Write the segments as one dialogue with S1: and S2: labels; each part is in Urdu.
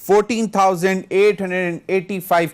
S1: 14,885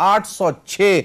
S1: 806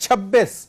S1: 26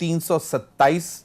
S1: 327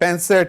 S1: 65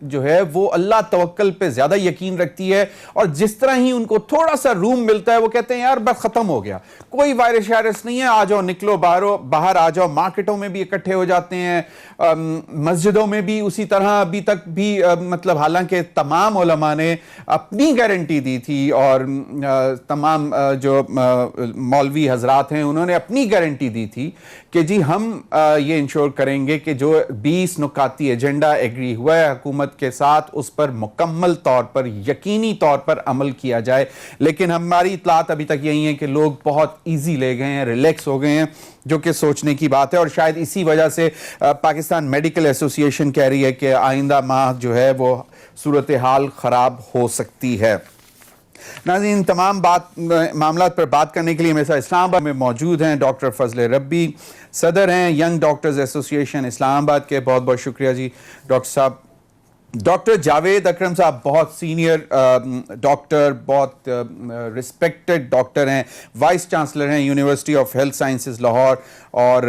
S1: جو ہے وہ اللہ توکل پہ زیادہ یقین رکھتی ہے, اور جس طرح ہی ان کو تھوڑا سا روم ملتا ہے وہ کہتے ہیں یار بس ختم ہو گیا, کوئی وائرس شائرس نہیں ہے, آ جاؤ نکلو باہر آ جاؤ. مارکیٹوں میں بھی اکٹھے ہو جاتے ہیں, مسجدوں میں بھی اسی طرح ابھی تک بھی مطلب حالانکہ تمام علماء نے اپنی گارنٹی دی تھی اور تمام جو مولوی حضرات ہیں انہوں نے اپنی گارنٹی دی تھی کہ جی ہم یہ انشور کریں گے کہ جو 20 نکاتی ایجنڈا ایگری ہوا ہے حکومت کے ساتھ اس پر مکمل طور پر یقینی طور پر عمل کیا جائے. لیکن ہماری اطلاعات ابھی تک یہی ہیں کہ لوگ بہت ایزی لے گئے ہیں, ریلیکس ہو گئے ہیں, جو کہ سوچنے کی بات ہے. اور شاید اسی وجہ سے پاکستان میڈیکل ایسوسی ایشن کہہ رہی ہے کہ آئندہ ماہ جو ہے وہ صورتحال خراب ہو سکتی ہے. ناظرین, تمام معاملات پر بات کرنے کے لیے میرے ساتھ اسلام آباد میں موجود ہیں ڈاکٹر فضل ربی, صدر ہیں ینگ ڈاکٹرز ایسوسی ایشن اسلام آباد کے. بہت بہت شکریہ جی ڈاکٹر صاحب. ڈاکٹر جاوید اکرم صاحب بہت سینئر ڈاکٹر, بہت رسپیکٹڈ ڈاکٹر ہیں, وائس چانسلر ہیں university of health sciences Lahore, اور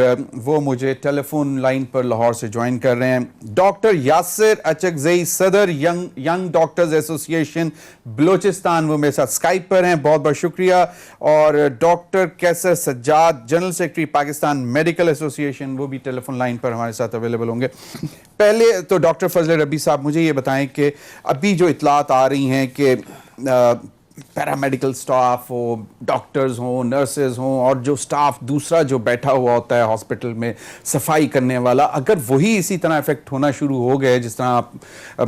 S1: وہ مجھے ٹیلی فون لائن پر لاہور سے جوائن کر رہے ہیں. ڈاکٹر یاسر اچکزئی, صدر ینگ ڈاکٹرز ایسوسی ایشن بلوچستان, وہ میرے ساتھ اسکائپ پر ہیں. بہت بہت شکریہ. اور ڈاکٹر کیسر Sajjad, general secretary Pakistan medical ایسوسی ایشن, وہ بھی ٹیلی فون لائن پر ہمارے ساتھ اویلیبل ہوں گے. پہلے تو ڈاکٹر فضل ربی صاحب مجھے یہ بتائیں کہ ابھی جو اطلاعات آ رہی ہیں کہ پیرامیڈیکل سٹاف ہو, ڈاکٹرز ہوں, نرسز ہوں, اور جو سٹاف دوسرا جو بیٹھا ہوا ہوتا ہے ہاسپٹل میں صفائی کرنے والا, اگر وہی اسی طرح افیکٹ ہونا شروع ہو گئے جس طرح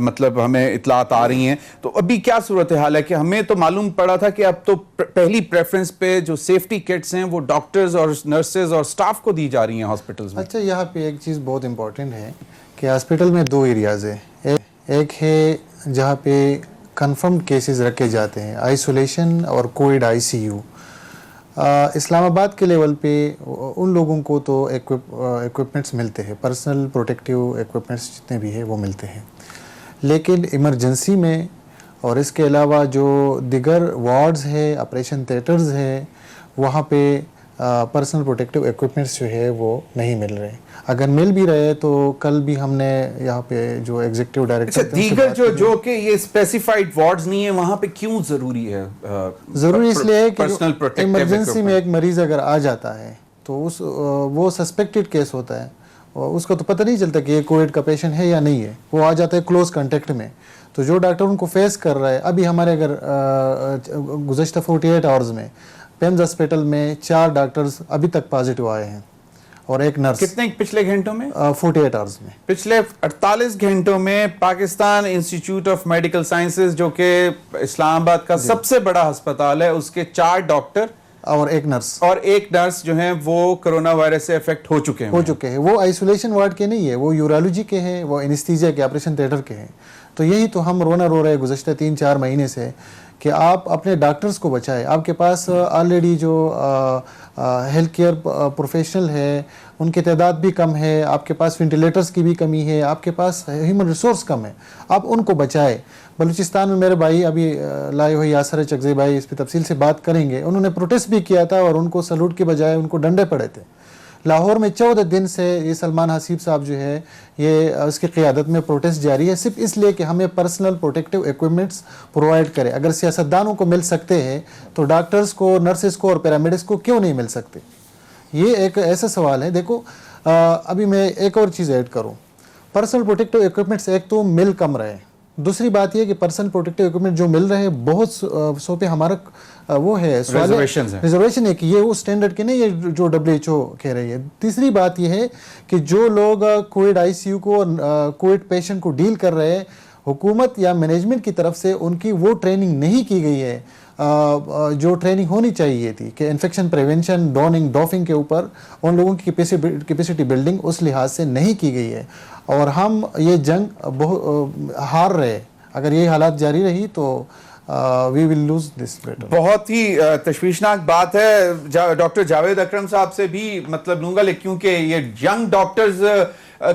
S1: مطلب ہمیں اطلاعات آ رہی ہیں, تو ابھی کیا صورتحال ہے؟ کہ ہمیں تو معلوم پڑا تھا کہ اب تو پہلی پریفرنس پہ جو سیفٹی کٹس ہیں وہ ڈاکٹرز اور نرسز اور سٹاف کو دی جا رہی ہیں ہاسپٹلز میں.
S2: اچھا, یہاں پہ ایک چیز بہت امپورٹنٹ ہے کہ ہاسپٹل میں 2 ایریاز ہیں. ایک ہے جہاں پہ کنفرمڈ کیسز رکھے جاتے ہیں, آئسولیشن اور کووڈ ICU. اسلام آباد کے لیول پہ ان لوگوں کو تو ایکوپمنٹس ملتے ہیں, پرسنل پروٹیکٹیو ایکوپمنٹس جتنے بھی ہیں وہ ملتے ہیں. لیکن ایمرجنسی میں اور اس کے علاوہ جو دیگر وارڈز ہے, آپریشن تھیٹرز ہے, وہاں پہ پرسنل پروٹیکٹیو ایکوپمنٹس جو ہے وہ نہیں مل رہے. اگر مل بھی رہے تو کل بھی ہم نے یہاں پہ جو ایگزیکٹو ڈائریکٹر
S1: دیگر جو کہ یہ اسپیسیفائڈ وارڈز نہیں ہیں وہاں پہ کیوں ضروری ہے؟
S2: ضروری اس لیے ہے کہ ایمرجنسی میں ایک مریض اگر آ جاتا ہے تو وہ سسپیکٹڈ کیس ہوتا ہے, اس کو تو پتہ نہیں چلتا کہ یہ کووڈ کا پیشنٹ ہے یا نہیں ہے, وہ آ جاتا ہے کلوز کنٹیکٹ میں. تو جو ڈاکٹر ان کو فیس کر رہا ہے, ابھی ہمارے اگر گزشتہ 48 آورز میں پیمز ہاسپٹل میں 4 ڈاکٹرز ابھی تک پازیٹیو آئے ہیں اور ایک نرس.
S1: کتنے پچھلے گھنٹوں میں؟
S2: 48 آورز میں.
S1: پچھلے 48 گھنٹوں میں Pakistan institute of medical sciences جو کہ اسلام آباد کا سب سے بڑا ہسپتال ہے, اس کے 4 ڈاکٹر
S2: اور ایک نرس
S1: جو ہیں وہ کرونا وائرس سے افیکٹ ہو چکے ہیں.
S2: وہ آئسولیشن وارڈ کے نہیں ہے, وہ یورالوجی کے ہیں, وہ انیستھیزیا کے آپریشن تھیٹر کے ہیں. تو یہی تو ہم رو رہے گزشتہ 3-4 مہینے سے کہ آپ اپنے ڈاکٹرز کو بچائیں. آپ کے پاس آلریڈی جو ہیلتھ کیئر پروفیشنل ہے ان کی تعداد بھی کم ہے, آپ کے پاس وینٹیلیٹرز کی بھی کمی ہے, آپ کے پاس ہیومن ریسورس کم ہے, آپ ان کو بچائیں. بلوچستان میں میرے بھائی ابھی لائے ہوئے یاسر اچکزئی بھائی اس پہ تفصیل سے بات کریں گے, انہوں نے پروٹیسٹ بھی کیا تھا اور ان کو سلوٹ کے بجائے ان کو ڈنڈے پڑے تھے. لاہور میں 14 دن سے یہ سلمان حسیب صاحب جو ہے یہ اس کی قیادت میں پروٹیسٹ جاری ہے, صرف اس لیے کہ ہمیں پرسنل پروٹیکٹیو ایکوپمنٹس پرووائڈ کرے. اگر سیاستدانوں کو مل سکتے ہیں تو ڈاکٹرز کو, نرسز کو اور پیرامیڈکس کو کیوں نہیں مل سکتے؟ یہ ایک ایسا سوال ہے. دیکھو ابھی میں ایک اور چیز ایڈ کروں, پرسنل پروٹیکٹیو ایکوپمنٹس ایک تو مل کم رہے, دوسری بات یہ کہ پرسنل پروٹیکٹیو ایکوپمنٹ جو مل رہے ہیں بہت سو پہ ہمارا وہ ہے ریزرویشن ہے کہ یہ وہ اسٹینڈرڈ کے نہیں ہے جو WHO کہہ رہی ہے. تیسری بات یہ ہے کہ جو لوگ کووڈ ICU کو کووڈ پیشنٹ کو ڈیل کر رہے ہیں, حکومت یا مینجمنٹ کی طرف سے ان کی وہ ٹریننگ نہیں کی گئی ہے جو ٹریننگ ہونی چاہیے تھی کہ انفیکشن پریونشن, ڈافنگ کے اوپر ان لوگوں کی کیپیسٹی بلڈنگ اس لحاظ سے نہیں کی گئی ہے, اور ہم یہ جنگ ہار رہے. اگر یہ حالات جاری رہی تو we will lose this battle.
S1: بہت ہی تشویشناک بات ہے. ڈاکٹر جاوید اکرم صاحب سے بھی مطلب لوں گا, کیونکہ یہ ینگ ڈاکٹرز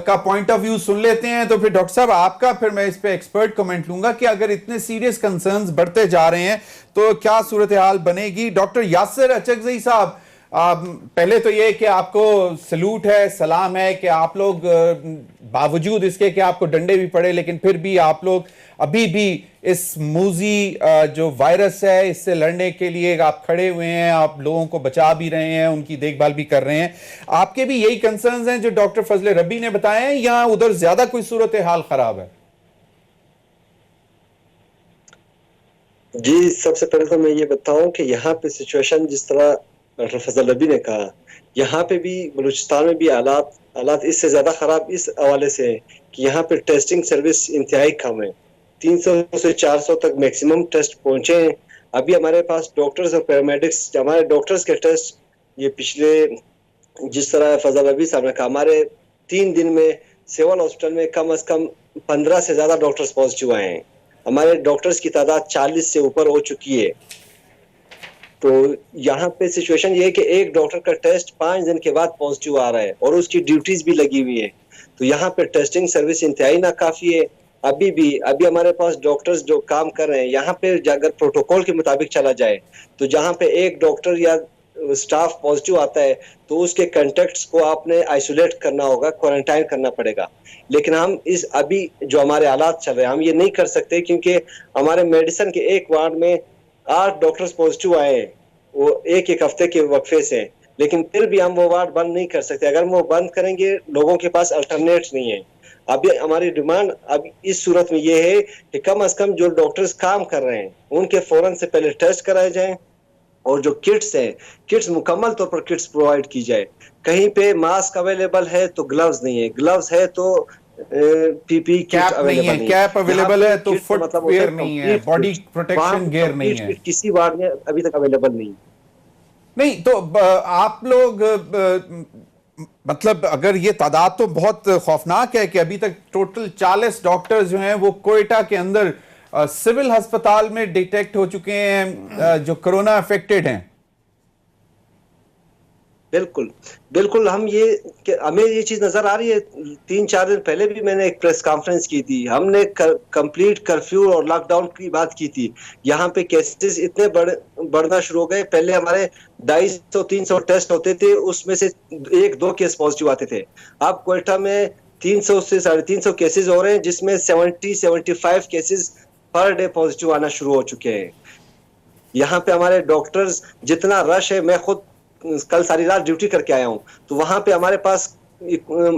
S1: کا پوائنٹ آف ویو سن لیتے ہیں تو پھر ڈاکٹر صاحب آپ کا پھر میں اس پہ ایکسپرٹ کمنٹ لوں گا کہ اگر اتنے سیریس کنسرنز بڑھتے جا رہے ہیں تو کیا صورتحال بنے گی. ڈاکٹر یاسر اچکزئی صاحب, پہلے تو یہ کہ آپ کو سلوٹ ہے, سلام ہے کہ آپ لوگ باوجود اس کے کہ آپ کو ڈنڈے بھی پڑے لیکن پھر بھی آپ لوگ ابھی بھی اس موذی جو وائرس ہے اس سے لڑنے کے لیے آپ کھڑے ہوئے ہیں, آپ لوگوں کو بچا بھی رہے ہیں, ان کی دیکھ بھال بھی کر رہے ہیں. آپ کے بھی یہی کنسرنز ہیں جو ڈاکٹر فضل ربی نے بتائے ہیں یا ادھر زیادہ کوئی صورتحال خراب ہے؟
S3: جی, سب سے پہلے تو میں یہ بتاؤں کہ یہاں پہ سچویشن جس طرح ڈاکٹر فضل ربی نے کہا, یہاں پہ بھی بلوچستان میں بھی حالات اس سے زیادہ خراب اس حوالے سے ہے کہ یہاں پہ ٹیسٹنگ سروس انتہائی کم ہے. 300 سے 400 تک میکسیمم ٹیسٹ پہنچے ہیں. ابھی ہمارے پاس ڈاکٹرز اور پیرامیڈکس, ہمارے ڈاکٹرز کے ٹیسٹ یہ پچھلے, جس طرح فضل ربی صاحب نے کہا, ہمارے 3 دن میں سول ہاسپٹل میں کم از کم 15 سے زیادہ ڈاکٹرز پازیٹیو آئے ہیں. ہمارے ڈاکٹرز کی تعداد 40 سے اوپر ہو چکی ہے. تو یہاں پہ سچویشن یہ ہے کہ ایک ڈاکٹر کا ٹیسٹ 5 دن کے بعد پازیٹیو آ رہا ہے اور اس کی ڈیوٹیز بھی لگی ہوئی ہے. تو یہاں پہ ٹیسٹنگ سروس انتہائی ناکافی ہے. ابھی ہمارے پاس ڈاکٹرز جو کام کر رہے ہیں, یہاں پہ اگر پروٹوکول کے مطابق چلا جائے تو جہاں پہ ایک ڈاکٹر یا سٹاف پازیٹیو آتا ہے تو اس کے کنٹیکٹس کو آپ نے آئسولیٹ کرنا ہوگا, کوارنٹائن کرنا پڑے گا. لیکن ہم ابھی جو ہمارے حالات چل رہے ہیں ہم یہ نہیں کر سکتے کیونکہ ہمارے میڈیسن کے ایک وارڈ میں 8 ڈاکٹرز پازیٹیو آئے ہیں, وہ ایک ہفتے کے وقفے سے. لیکن پھر بھی ہم وہ وارڈ بند نہیں کر سکتے. اگر وہ بند کریں گے لوگوں کے پاس الٹرنیٹ نہیں ہے. ابھی ہماری ڈیمانڈ اب اس صورت میں یہ ہے کہ کم از کم جو ڈاکٹرز کام کر رہے ہیں ان کے فوراً سے پہلے ٹیسٹ کرائے جائیں, اور جو کٹس ہیں کٹس مکمل طور پر کٹس پرووائڈ کی جائے. کہیں پہ ماسک اویلیبل ہے تو گلوز نہیں ہے, گلوز ہے تو پی پی کٹ اویلیبل نہیں ہے,
S1: کیپ اویلیبل ہے تو فٹ ویئر نہیں ہے, باڈی پروٹیکشن گیئر نہیں ہے,
S3: کسی وارڈ میں ابھی تک اویلیبل نہیں.
S1: نہیں تو آپ لوگ مطلب اگر یہ تعداد تو بہت خوفناک ہے کہ ابھی تک ٹوٹل 40 ڈاکٹر جو ہیں وہ کوئٹہ کے اندر سول ہسپتال میں ڈیٹیکٹ ہو چکے ہیں جو کرونا افیکٹڈ ہیں.
S3: بالکل ہمیں یہ چیز نظر آ رہی ہے. 3-4 دن پہلے بھی میں نے ایک پریس کانفرنس کی تھی, ہم نے کمپلیٹ کرفیو اور لاک ڈاؤن کی بات کی تھی. یہاں پہ کیسز اتنے بڑھنا شروع ہو گئے. پہلے ہمارے 250-300 ٹیسٹ ہوتے تھے, اس میں سے 1-2 کیس پازیٹیو آتے تھے. اب کوئٹہ میں 300 سے 350 کیسز ہو رہے ہیں, جس میں 70-75 کیسز پر ڈے پازیٹیو آنا شروع ہو چکے ہیں. یہاں پہ ہمارے ڈاکٹرز جتنا رش ہے, میں خود کل ساری رات ڈیوٹی کر کے آیا ہوں, تو وہاں پہ ہمارے پاس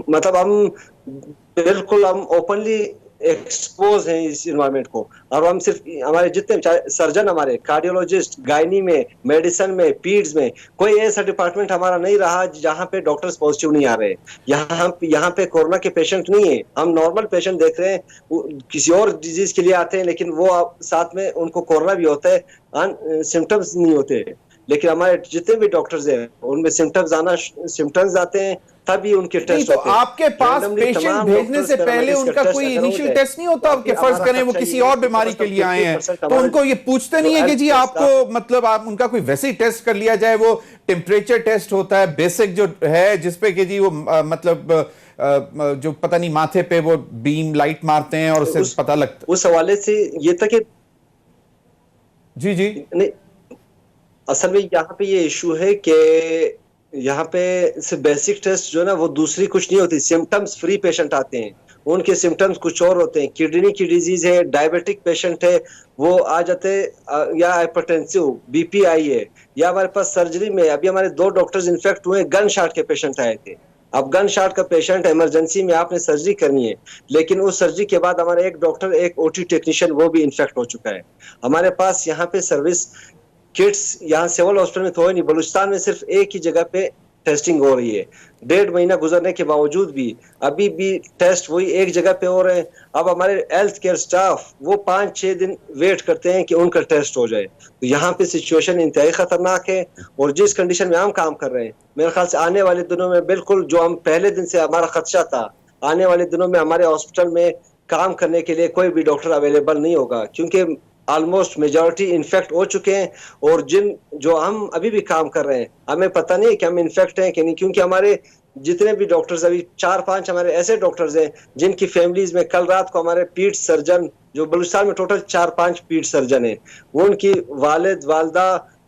S3: مطلب ہم اوپنلی ایکسپوز ہیں اس انوائرمنٹ کو. اور ہم صرف ہمارے جتنے سرجن, ہمارے کارڈیولوجسٹ, گائنی میں, میڈیسن میں, پیڈز میں, کوئی ایسا ڈپارٹمنٹ ہمارا نہیں رہا جہاں پہ ڈاکٹرز پازیٹیو نہیں آ رہے. یہاں پہ کورونا کے پیشنٹ نہیں ہیں, ہم نارمل پیشنٹ دیکھ رہے ہیں, وہ کسی اور ڈیزیز کے لیے آتے ہیں لیکن وہ ساتھ میں ان کو کورونا بھی ہوتا ہے, سمٹمز نہیں ہوتے. لیکن ہمارے جتنے بھی ڈاکٹرز ہیں ان میں سمٹمز آتے ہیں تبھی ان کے ٹیسٹ ہوتے ہیں.
S1: تو آپ کے پاس پیشنٹ بھیجنے سے پہلے ان کا کوئی انیشل ٹیسٹ نہیں ہوتا کہ فرض کریں وہ کسی اور بیماری کے لیے آئے ہیں تو ان کو یہ پوچھتے نہیں ہے کہ جی آپ کو مطلب آپ ان کا کوئی ویسے ہی ٹیسٹ کر لیا جائے؟ وہ ٹیمپریچر ٹیسٹ ہوتا ہے بیسک جو ہے جس پہ کہ جی وہ مطلب جو پتہ نہیں ماتھے پہ وہ بیم لائٹ مارتے ہیں اور اس سے پتہ لگتا ہے.
S3: اس حوالے سے یہ تھا کہ
S1: جی
S3: اصل میں یہاں پہ یہ ایشو ہے کہ یہاں پہ صرف بیسک ٹیسٹ جو ہے نا وہ دوسری کچھ نہیں ہوتی, سمٹمز فری پیشنٹ آتے ہیں, ان کے سمٹمز کچھ اور ہوتے ہیں. کڈنی کی ڈیزیز ہے, ڈائبیٹک پیشنٹ ہے, وہ آ جاتے, یا ہائپرٹینسو بی پی آئی ہے, یا ہمارے پاس سرجری میں ابھی ہمارے 2 ڈاکٹرز انفیکٹ ہوئے, گن شاٹ کے پیشنٹ آئے تھے. اب گن شاٹ کا پیشنٹ ایمرجنسی میں آپ نے سرجری کرنی ہے, لیکن اس سرجری کے بعد ہمارے ایک ڈاکٹر, ایک او ٹی ٹیکنیشین وہ بھی انفیکٹ ہو چکا ہے. ہمارے پاس یہاں پہ سروس کٹس یہاں سول ہاسپٹل میں تو ہے نہیں, بلوچستان میں صرف ایک ہی جگہ پہ ٹیسٹنگ ہو رہی ہے. 1.5 مہینہ گزرنے کے باوجود بھی ابھی بھی ٹیسٹ وہی ایک جگہ پہ ہو رہے ہیں. اب ہمارے ہیلتھ کیئر سٹاف وہ 5-6 دن ویٹ کرتے ہیں کہ ان کا ٹیسٹ ہو جائے. تو یہاں پہ سچویشن انتہائی خطرناک ہے, اور جس کنڈیشن میں ہم کام کر رہے ہیں میرے خیال سے آنے والے دنوں میں بالکل جو ہم پہلے دن سے ہمارا خدشہ تھا, آنے والے دنوں میں ہمارے ہاسپٹل میں کام کرنے کے لیے کوئی بھی ڈاکٹر اویلیبل نہیں ہوگا, کیونکہ آلموسٹ میجورٹی انفیکٹ ہو چکے ہیں. اور جو ہم ابھی بھی کام کر رہے ہیں ہمیں پتہ نہیں ہے کہ ہم انفیکٹ ہیں کہ نہیں, کیونکہ ہمارے جتنے بھی ڈاکٹرز ابھی 4-5 ہمارے ایسے ڈاکٹرز ہیں جن کی فیملیز میں کل رات کو ہمارے پیٹ سرجن, جو بلوچستان میں ٹوٹل 4-5 پیٹ سرجن ہیں, وہ ان کی والد والدہ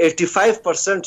S3: 85%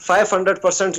S3: 500%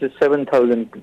S4: 7,000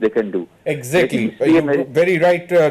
S4: they can do.
S1: Exactly. Very right,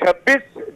S5: 26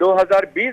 S5: 2020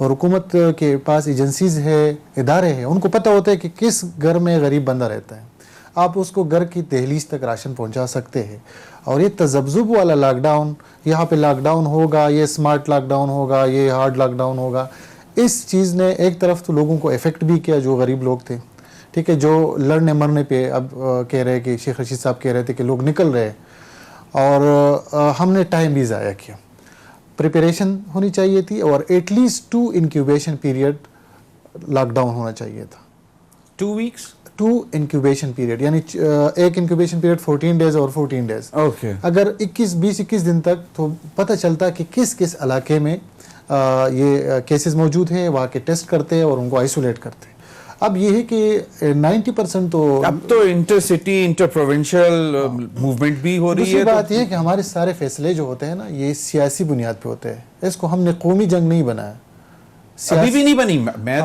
S2: اور حکومت کے پاس ایجنسیز ہے، ادارے ہیں، ان کو پتہ ہوتا ہے کہ کس گھر میں غریب بندہ رہتا ہے، آپ اس کو گھر کی دہلیز تک راشن پہنچا سکتے ہیں. اور یہ تذبذب والا لاک ڈاؤن، یہاں پہ لاک ڈاؤن ہوگا، یہ اسمارٹ لاک ڈاؤن ہوگا، یہ ہارڈ لاک ڈاؤن ہوگا، اس چیز نے ایک طرف تو لوگوں کو افیکٹ بھی کیا جو غریب لوگ تھے، ٹھیک ہے، جو لڑنے مرنے پہ اب کہہ رہے کہ شیخ رشید صاحب کہہ رہے تھے کہ لوگ نکل رہے، اور ہم نے ٹائم بھی ضائع کیا. پریپریشن ہونی چاہیے تھی، اور at least 2 incubation period lockdown ہونا چاہیے تھا.
S1: 2 weeks
S2: 2 انکیوبیشن پیریڈ، یعنی ایک انکیوبیشن پیریڈ 14 ڈیز اور 14 ڈیز.
S1: اوکے.
S2: اگر 21 دن تک تو پتہ چلتا کہ کس کس علاقے میں یہ کیسز موجود ہیں، وہاں کے ٹیسٹ کرتے اور ان کو آئسولیٹ کرتے. اب یہ ہے کہ 90% تو
S1: اب تو inter city inter provincial movement بھی ہو رہی ہے.
S2: دوسری بات یہ ہے کہ ہمارے سارے فیصلے جو ہوتے ہیں نا، یہ سیاسی بنیاد پہ ہوتے ہیں. اس کو ہم نے قومی جنگ نہیں بنایا،
S1: ابھی بھی نہیں بنی.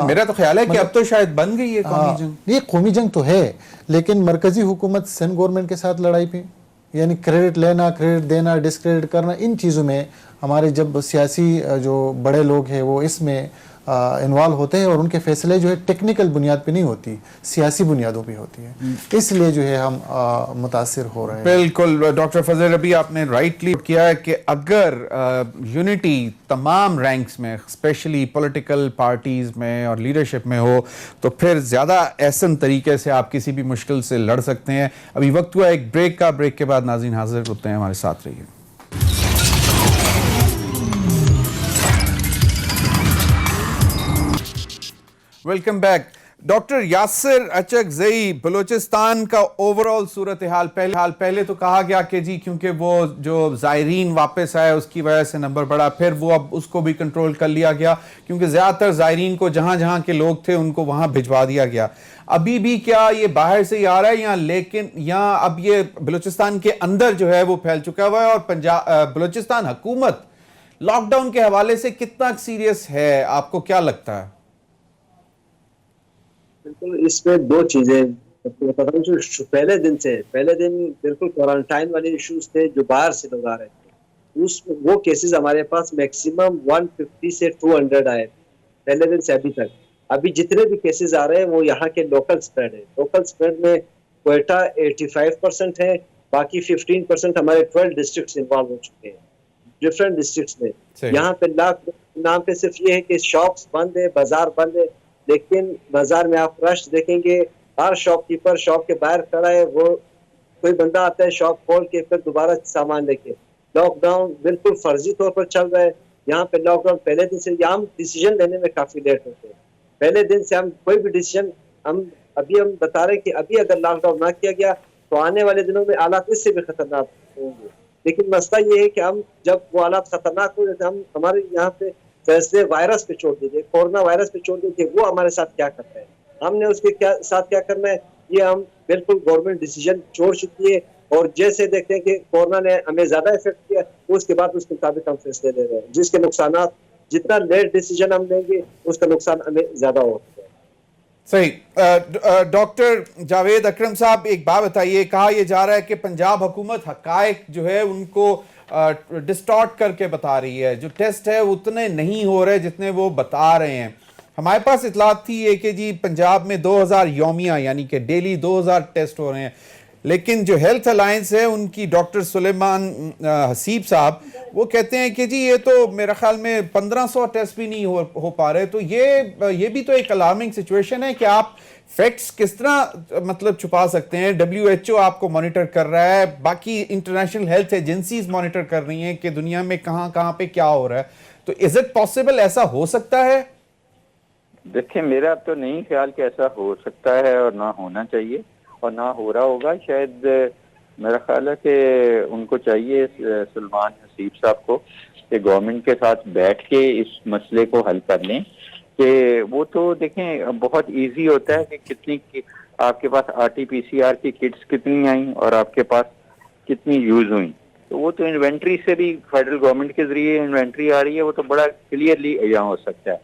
S1: میرا تو خیال ہے کہ اب تو شاید بن گئی ہے قومی جنگ.
S2: یہ قومی جنگ تو ہے، لیکن مرکزی حکومت سینٹ گورنمنٹ کے ساتھ لڑائی پہ، یعنی کریڈٹ لینا، کریڈٹ دینا، ڈسکریڈٹ کرنا، ان چیزوں میں ہمارے جب سیاسی جو بڑے لوگ ہیں وہ اس میں انوالو ہوتے ہیں، اور ان کے فیصلے جو ہے ٹیکنیکل بنیاد پہ نہیں ہوتی، سیاسی بنیادوں پہ ہوتی ہے، اس لیے جو ہے ہم متاثر ہو رہے ہیں.
S1: بالکل ڈاکٹر فضل ربی، آپ نے رائٹلی کیا ہے کہ اگر یونٹی تمام رینکس میں، اسپیشلی پولیٹیکل پارٹیز میں اور لیڈرشپ میں ہو، تو پھر زیادہ احسن طریقے سے آپ کسی بھی مشکل سے لڑ سکتے ہیں. ابھی وقت ہوا ایک بریک کا، بریک کے بعد ناظرین حاضر ہوتے ہیں، ہمارے ساتھ رہیے. Welcome back. Doctor Yasir Achakzai, Balochistan کا اوورآل صورتحال پہلے تو کہا گیا کہ جی کیونکہ وہ جو زائرین واپس آئے اس کی وجہ سے نمبر بڑھا، پھر وہ اب اس کو بھی کنٹرول کر لیا گیا کیونکہ زیادہ تر زائرین کو جہاں جہاں کے لوگ تھے ان کو وہاں بھجوا دیا گیا. ابھی بھی کیا یہ باہر سے ہی آ رہا ہے یا اب یہ بلوچستان کے اندر جو ہے وہ پھیل چکا ہوا ہے؟ اور بلوچستان حکومت لاک ڈاؤن کے حوالے سے کتنا سیریس ہے، آپ کو کیا لگتا ہے؟
S3: بالکل، اس میں 2 چیزیں بتا رہا ہوں. جو پہلے دن بالکل کوارنٹائن والے ایشوز تھے، جو باہر سے لوگ آ رہے تھے، وہ کیسز ہمارے پاس میکسیمم 150 سے 200 آئے پہلے دن سے ابھی تک. ابھی جتنے بھی کیسز آ رہے ہیں وہ یہاں کے لوکل اسپریڈ ہے. لوکل اسپریڈ میں کوئٹہ 85% ہے، باقی 15% ہمارے 12 ڈسٹرکٹس انوالو ہو چکے ہیں ڈفرینٹ ڈسٹرکٹس میں. یہاں پہ لاک نام پہ صرف یہ ہے کہ شاپس بند ہے، بازار بند ہے، لیکن بازار میں آپ رش دیکھیں گے، ہر شاپ کیپر شاپ کے باہر کھڑا ہے. وہ کوئی بندہ آتا ہے شاپ کھول کے پھر دوبارہ سامان لے کے. لاک ڈاؤن بالکل فرضی طور پر چل رہا ہے. یہاں پہ لاک ڈاؤن پہلے دن سے ہم ڈیسیجن لینے میں کافی لیٹ ہوتے ہیں. پہلے دن سے ہم کوئی بھی ڈیسیجن ہم بتا رہے ہیں کہ ابھی اگر لاک ڈاؤن نہ کیا گیا تو آنے والے دنوں میں حالات اس سے بھی خطرناک ہوں گے. لیکن مسئلہ یہ ہے کہ ہم جب وہ حالات خطرناک ہو جاتے ہم ہمارے یہاں پہ فیصلے وائرس پہ چھوڑ دیجیے، کورونا وائرس پہ چھوڑ دیجیے، وہ ہمارے ساتھ کیا کرتا ہے، ہم نے اس کے ساتھ کیا کرنا ہے، یہ ہم بالکل گورنمنٹ ڈیسیجن چھوڑ چکی ہے. اور جیسے دیکھتے ہیں کہ کورونا نے ہمیں زیادہ افیکٹ کیا، اس کے بعد اس کے مطابق ہم فیصلے لے رہے ہیں، جس کے نقصانات جتنا لیٹ ڈیسیجن ہم لیں گے اس کا نقصان ہمیں زیادہ ہوتا ہے.
S1: صحیح. ڈاکٹر جاوید اکرم صاحب، ایک بات بتائیے، کہا یہ جا رہا ہے کہ پنجاب حکومت حقائق جو ہے ان کو ڈسٹارٹ کر کے بتا رہی ہے، جو ٹیسٹ ہے اتنے نہیں ہو رہے جتنے وہ بتا رہے ہیں. ہمارے پاس اطلاعات تھی یہ کہ جی پنجاب میں 2000 یومیہ یعنی کہ ڈیلی 2000 ٹیسٹ ہو رہے ہیں، لیکن جو ہیلتھ الائنس ہے ان کی ڈاکٹر سلیمان حسیب صاحب وہ کہتے ہیں کہ جی یہ تو میرا خیال میں 1500 ٹیسٹ بھی نہیں ہو پا رہے. تو یہ بھی تو ایک الارمنگ سچویشن ہے کہ آپ فیکٹس کس طرح مطلب چھپا سکتے ہیں. WHO آپ کو مانیٹر کر رہا ہے، باقی انٹرنیشنل ہیلتھ ایجنسیز مانیٹر کر رہی ہیں کہ دنیا میں کہاں پہ کیا ہو رہا ہے. تو از اٹ پاسبل ایسا ہو سکتا ہے؟
S4: دیکھیں، میرا تو نہیں خیال کہ ایسا ہو سکتا ہے اور نہ ہونا چاہیے اور نہ ہو رہا ہوگا. شاید میرا خیال ہے کہ ان کو چاہیے سلمان حسیب صاحب کو کہ گورنمنٹ کے ساتھ بیٹھ کے اس مسئلے کو حل کر لیں. کہ وہ تو دیکھیں بہت ایزی ہوتا ہے کہ کتنی آپ کے پاس RT-PCR کی کٹس کتنی آئیں اور آپ کے پاس کتنی یوز ہوئیں. تو وہ تو انوینٹری سے بھی فیڈرل گورنمنٹ کے ذریعے انوینٹری آ رہی ہے، وہ تو بڑا کلیئرلی یہاں ہو سکتا ہے.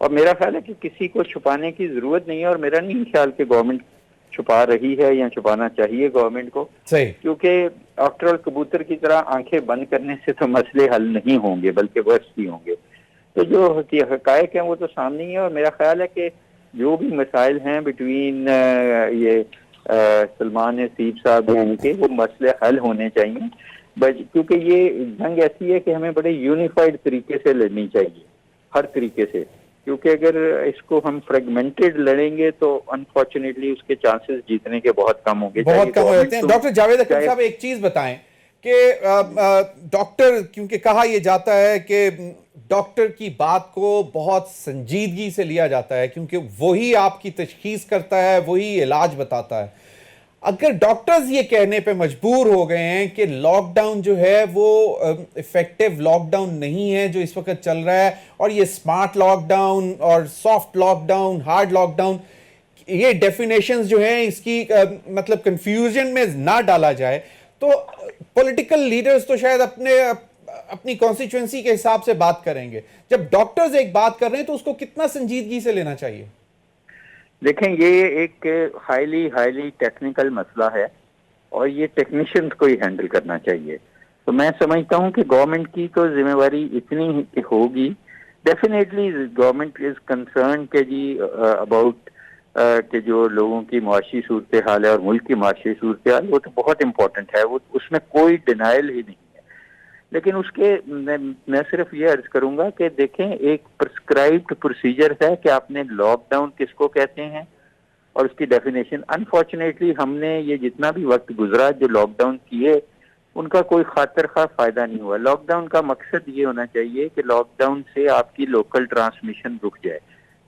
S4: اور میرا خیال ہے کہ کسی کو چھپانے کی ضرورت نہیں ہے، اور میرا نہیں خیال کہ گورنمنٹ چھپا رہی ہے یا چھپانا چاہیے گورنمنٹ کو.
S1: صحیح.
S4: کیونکہ آفٹر آل کبوتر کی طرح آنکھیں بند کرنے سے تو مسئلے حل نہیں ہوں گے بلکہ ورس بھی ہوں گے. تو جو حقائق ہیں وہ تو سامنے ہی ہے، اور میرا خیال ہے کہ جو بھی مسائل ہیں بٹوین یہ سلمان حسیب صاحب ان کے، وہ مسئلے حل ہونے چاہیے، کیونکہ یہ جنگ ایسی ہے کہ ہمیں بڑے یونیفائڈ طریقے سے لڑنی چاہیے، ہر طریقے سے، کیونکہ اگر اس کو ہم فریگمنٹڈ لڑیں گے تو انفارچونیٹلی اس کے چانسز جیتنے کے بہت کم ہوں گے،
S1: بہت کم ہو جاتے ہیں۔ ڈاکٹر جاوید اکرم صاحب ایک چیز بتائیں کہ ڈاکٹر، کیونکہ کہا یہ جاتا ہے کہ ڈاکٹر کی بات کو بہت سنجیدگی سے لیا جاتا ہے، کیونکہ وہی آپ کی تشخیص کرتا ہے، وہی علاج بتاتا ہے۔ اگر ڈاکٹرز یہ کہنے پہ مجبور ہو گئے ہیں کہ لاک ڈاؤن جو ہے وہ افیکٹو لاک ڈاؤن نہیں ہے جو اس وقت چل رہا ہے، اور یہ سمارٹ لاک ڈاؤن اور soft lockdown, hard lockdown, یہ ڈیفینیشنز جو ہیں اس کی مطلب کنفیوژن میں نہ ڈالا جائے، تو پولیٹیکل لیڈرز تو شاید اپنی کانسٹیچوئنسی کے حساب سے بات کریں گے، جب ڈاکٹرز ایک بات کر رہے ہیں تو اس کو کتنا سنجیدگی سے لینا چاہیے؟
S4: دیکھیں، یہ ایک ہائیلی ٹیکنیکل مسئلہ ہے، اور یہ ٹیکنیشینز کو ہی ہینڈل کرنا چاہیے۔ تو میں سمجھتا ہوں کہ گورنمنٹ کی تو ذمہ داری اتنی ہوگی، ڈیفینیٹلی گورنمنٹ از کنسرن کہ جی اباؤٹ کہ جو لوگوں کی معاشی صورتحال ہے اور ملک کی معاشی صورتحال، وہ تو بہت امپورٹنٹ ہے، وہ اس میں کوئی ڈینائل ہی نہیں ہے، لیکن اس کے میں صرف یہ عرض کروں گا کہ دیکھیں، ایک پرسکرائبڈ پروسیجر ہے کہ آپ نے لاک ڈاؤن کس کو کہتے ہیں اور اس کی ڈیفینیشن۔ انفارچونیٹلی ہم نے یہ جتنا بھی وقت گزرا جو لاک ڈاؤن کیے، ان کا کوئی خاطر خواہ فائدہ نہیں ہوا۔ لاک ڈاؤن کا مقصد یہ ہونا چاہیے کہ لاک ڈاؤن سے آپ کی لوکل ٹرانسمیشن رک جائے،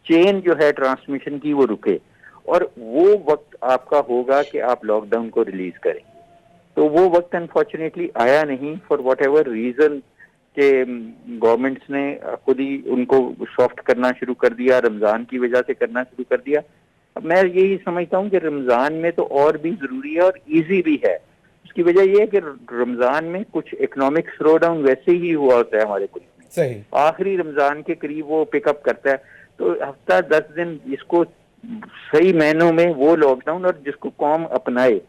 S4: چین جو ہے ٹرانسمیشن کی وہ رکے، اور وہ وقت آپ کا ہوگا کہ آپ لاک ڈاؤن کو ریلیز کریں گے۔ تو وہ وقت انفارچونیٹلی آیا نہیں، فار واٹ ایور ریزن، کہ گورنمنٹس نے خود ہی ان کو سافٹ کرنا شروع کر دیا، رمضان کی وجہ سے کرنا شروع کر دیا۔ اب میں یہی سمجھتا ہوں کہ رمضان میں تو اور بھی ضروری ہے اور ایزی بھی ہے۔ اس کی وجہ یہ ہے کہ رمضان میں کچھ اکنامک سلو ڈاؤن ویسے ہی ہوا ہوتا ہے ہمارے ملک میں،
S1: صحیح،
S4: آخری رمضان کے قریب وہ پک اپ کرتا ہے، تو ہفتہ 10 دن اس کو صحیح معنوں میں وہ لاک ڈاؤن، اور جس کو قوم اپنائے۔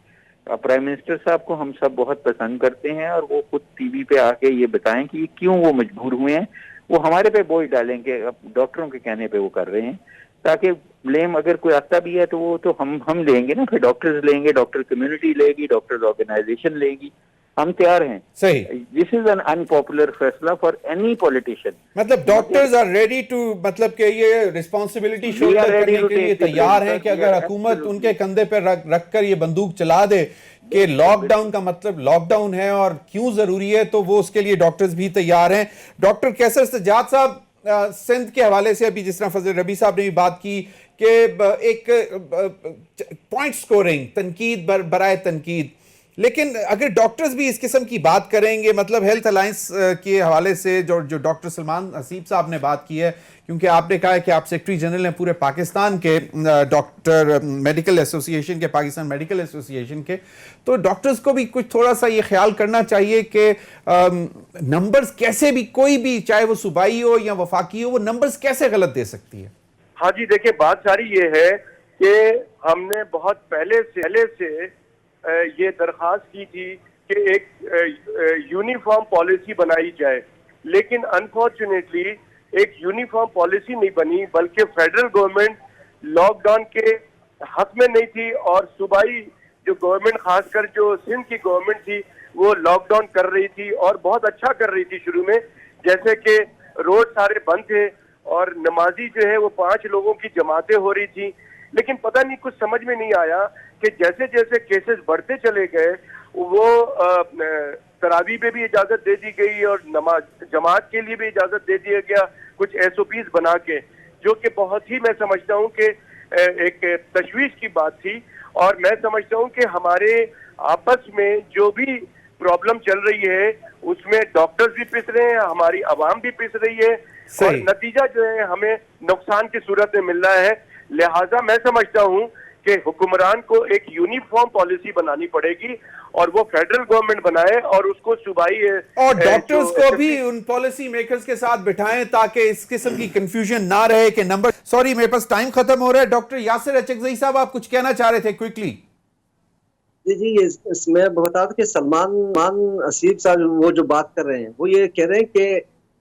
S4: پرائم منسٹر صاحب کو ہم سب بہت پسند کرتے ہیں، اور وہ خود ٹی وی پہ آ کے یہ بتائیں کہ کیوں وہ مجبور ہوئے ہیں، وہ ہمارے پہ بوجھ ڈالیں کہ اب ڈاکٹروں کے کہنے پہ وہ کر رہے ہیں، تاکہ بلیم اگر کوئی آتا بھی ہے تو وہ تو ہم لیں گے نا، پھر ڈاکٹرز لیں گے، ڈاکٹر کمیونٹی لے گی، ڈاکٹرز آرگنائزیشن لے گی، ہم تیار ہیں۔
S1: صحیح،
S4: دس از این انپاپولر فیصلہ فار اینی پولیٹیشین۔
S1: مطلب ڈاکٹرز آر ریڈی ٹو، مطلب کہ یہ ریسپانسبلٹی شولڈر کرنے کے لیے تیار ہیں کہ اگر حکومت ان کے کندھے پہ رکھ کر یہ بندوق چلا دے کہ لاک ڈاؤن کا مطلب لاک ڈاؤن ہے اور کیوں ضروری ہے، تو وہ اس کے لیے ڈاکٹرز بھی تیار ہیں۔ ڈاکٹر کیسر سجاد صاحب، سندھ کے حوالے سے ابھی جس طرح فضل ربی صاحب نے بھی بات کی کہ ایک پوائنٹ سکورنگ، تنقید برائے تنقید، لیکن اگر ڈاکٹرز بھی اس قسم کی بات کریں گے، مطلب ہیلتھ الائنس کے حوالے سے جو ڈاکٹر سلمان حسیب صاحب نے بات کی ہے، کیونکہ آپ نے کہا ہے کہ آپ سیکرٹری جنرل ہیں پورے پاکستان کے ڈاکٹر میڈیکل ایسوسی ایشن کے، پاکستان میڈیکل ایسوسی ایشن کے، تو ڈاکٹرز کو بھی کچھ تھوڑا سا یہ خیال کرنا چاہیے کہ نمبرز کیسے بھی، کوئی بھی چاہے وہ صوبائی ہو یا وفاقی ہو، وہ نمبرز کیسے غلط دے سکتی ہے؟
S5: ہاں جی، دیکھیں، بات ساری یہ ہے کہ ہم نے بہت پہلے سے یہ درخواست کی تھی کہ ایک یونیفارم پالیسی بنائی جائے، لیکن انفارچونیٹلی ایک یونیفارم پالیسی نہیں بنی، بلکہ فیڈرل گورنمنٹ لاک ڈاؤن کے حق میں نہیں تھی، اور صوبائی جو گورنمنٹ، خاص کر جو سندھ کی گورنمنٹ تھی، وہ لاک ڈاؤن کر رہی تھی اور بہت اچھا کر رہی تھی شروع میں، جیسے کہ روڈ سارے بند تھے اور نمازی جو ہے وہ 5 لوگوں کی جماعتیں ہو رہی تھی، لیکن پتہ نہیں کچھ سمجھ میں نہیں آیا کہ جیسے جیسے کیسز بڑھتے چلے گئے، وہ تراویح پہ بھی اجازت دے دی گئی اور جماعت کے لیے بھی اجازت دے دیا گیا، کچھ SOPs بنا کے، جو کہ بہت ہی میں سمجھتا ہوں کہ ایک تشویش کی بات تھی، اور میں سمجھتا ہوں کہ ہمارے آپس میں جو بھی پرابلم چل رہی ہے اس میں ڈاکٹرز بھی پس رہے ہیں، ہماری عوام بھی پس رہی ہے، اور نتیجہ جو ہے ہمیں نقصان کی صورت میں مل رہا ہے۔ لہٰذا میں سمجھتا ہوں کہ حکمران کو ایک یونیفارم پالیسی بنانی پڑے گی، اور وہ فیڈرل گورنمنٹ بنائے اور اس کو صوبائی
S1: اور ڈاکٹرز کو بھی ان پالیسی میکرز کے ساتھ بٹھائیں تاکہ اس قسم کی کنفیوژن نہ رہے کہ نمبر، سوری میرے پاس ٹائم ختم ہو رہا ہے۔ ڈاکٹر یاسر اچکزئی صاحب، آپ کچھ کہنا چاہ رہے تھے کوئکلی؟
S3: جی، میں بتا دوں کہ سلمان حسیب صاحب وہ جو بات کر رہے ہیں، وہ یہ کہہ رہے ہیں کہ